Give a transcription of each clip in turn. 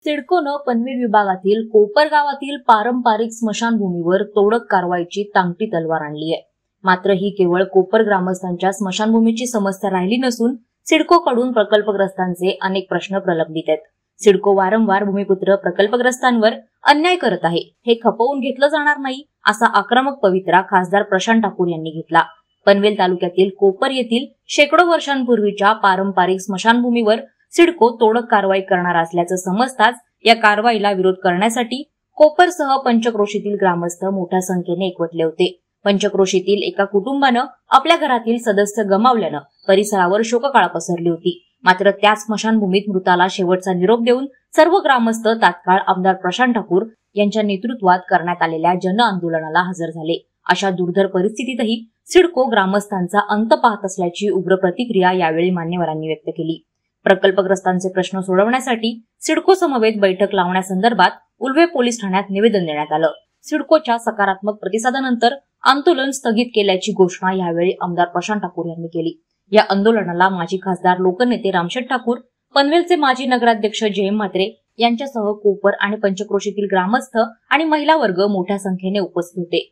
सिडकोनं पनवेल विभागातील कोपर गावातील पारंपरिक स्मशानभूमीवर तोडक कारवाईची टांगती तलवार आणली आहे। मात्र ही केवळ कोपर ग्रामस्थांच्या स्मशानभूमीची समस्या राहिली नसून सिडकोकडून प्रकल्पग्रस्तांचे अनेक प्रश्न प्रलंबित आहेत। सिडको वारंवार भूमिपुत्र प्रकल्पग्रस्तांवर अन्याय करत आहे, हे खपवून घेतलं जाणार नाही असा आक्रमक पवित्रा खासदार प्रशांत ठाकूर यांनी घेतला। पनवेल तालुक्यातील कोपर येथील शेकडो वर्षांपूर्वीच्या पारंपरिक स्मशानभूमीवर सिडको तोडक कारवाई करणार असल्याचं समजताच या कारवाईला विरोध करण्यासाठी कोपरसह पंचक्रोशीतील ग्रामस्थ मोठ्या संख्येने एकवटले होते। पंचक्रोशीतील एका कुटुंबानं आपल्या घरातील सदस्य गमावल्यानं परिसरावर शोककळा पसरली होती। मात्र त्याच स्मशानभूमीत मृताला शेवटचा निरोप देऊन सर्व ग्रामस्थ तात्काळ आमदार प्रशांत ठाकूर यांच्या नेतृत्वात करण्यात आलेल्या जन आंदोलनाला हजर झाले। अशा दुर्धर परिस्थितीतही सिडको ग्रामस्थांचा अंत पाहत असल्याची उग्र प्रतिक्रिया यावेळी मान्यवरांनी व्यक्त केली। प्रकल्पग्रस्तांचे प्रश्न सोडवण्यासाठी सिडको समवेत बैठक लावण्यासंदर्भात उल्वे पोलीस ठाण्यात निवेदन देण्यात आलं। सिडकोच्या सकारात्मक प्रतिसादानंतर आंदोलन स्थगित केल्याची घोषणा यावेळी आमदार प्रशांत ठाकूर यांनी केली। या आंदोलनाला माजी खासदार लोकनेते रामशेठ ठाकूर, पनवेलचे माजी नगराध्यक्ष जयम म्हात्रे यांच्यासह कोपर आणि पंचक्रोशीतील ग्रामस्थ आणि महिला वर्ग मोठ्या संख्येने उपस्थित होते।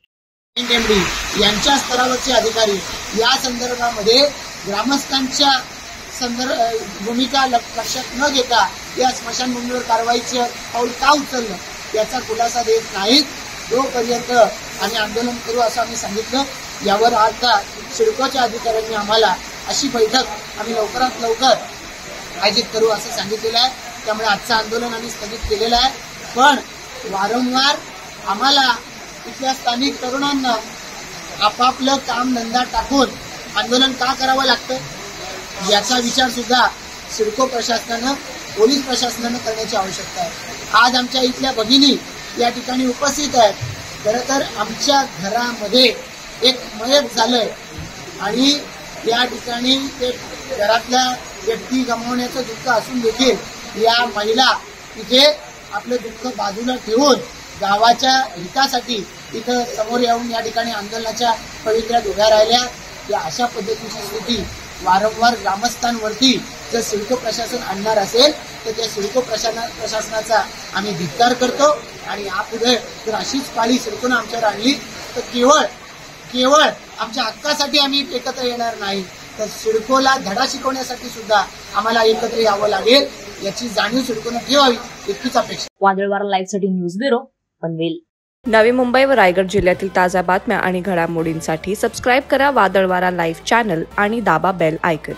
यांच्या स्तरावरचे अधिकारी या संदर्भामध्ये ग्रामस्थांच्या भूमिका लक्षात न घेता या स्मशानभूमीवर कारवाईचं पाऊल का उचललं याचा खुलासा देत नाहीत तोपर्यंत आम्ही आंदोलन करू असं आम्ही सांगितलं। यावर आता सिडकोच्या अधिकाऱ्यांनी आम्हाला अशी बैठक आम्ही लवकरात लवकर आयोजित करू असं सांगितलेलं आहे। त्यामुळे आजचं आंदोलन आम्ही स्थगित केलेलं आहे। पण वारंवार आम्हाला इथल्या स्थानिक तरुणांना आपापलं काम धंदा टाकून आंदोलन का करावं लागतं याचा विचार सुद्धा सिडको प्रशासनानं, पोलीस प्रशासनानं करण्याची आवश्यकता आहे। आज आमच्या इथल्या भगिनी या ठिकाणी उपस्थित आहेत। खरं तर आमच्या घरामध्ये एक मयत झालंय आणि या ठिकाणी ते घरातल्या व्यक्ती गमावण्याचं दुःख असून देखील या महिला इथे आपलं दुःख बाजूला ठेवून गावाच्या हितासाठी इथं समोर येऊन या ठिकाणी आंदोलनाच्या पवित्र्यात उभ्या राहिल्या। या अशा पद्धतीची स्थिती वारंवार ग्रामस्थांवरती जर सिडको प्रशासन आणणार असेल तर त्या सिडको प्रशासनाचा आम्ही धिक्कार करतो आणि यापुढे जर अशीच पाळी सिडकोनं आमच्यावर आणली तर केवळ आमच्या हक्कासाठी आम्ही एकत्र येणार नाही तर सिडकोला धडा शिकवण्यासाठी सुद्धा आम्हाला एकत्र यावं लागेल याची जाणीव सिडकोनं ठेवावी इतकीच अपेक्षा। वादळवारा लाईव्ह साठी न्यूज ब्युरो, पनवेल। नवी मुंबई व रायगड जिल्ह्यातील ताज्या बातम्या आणि घडामोडींसाठी सबस्क्राईब करा वादळवारा लाईव्ह चॅनल आणि दाबा बेल आयकॉन।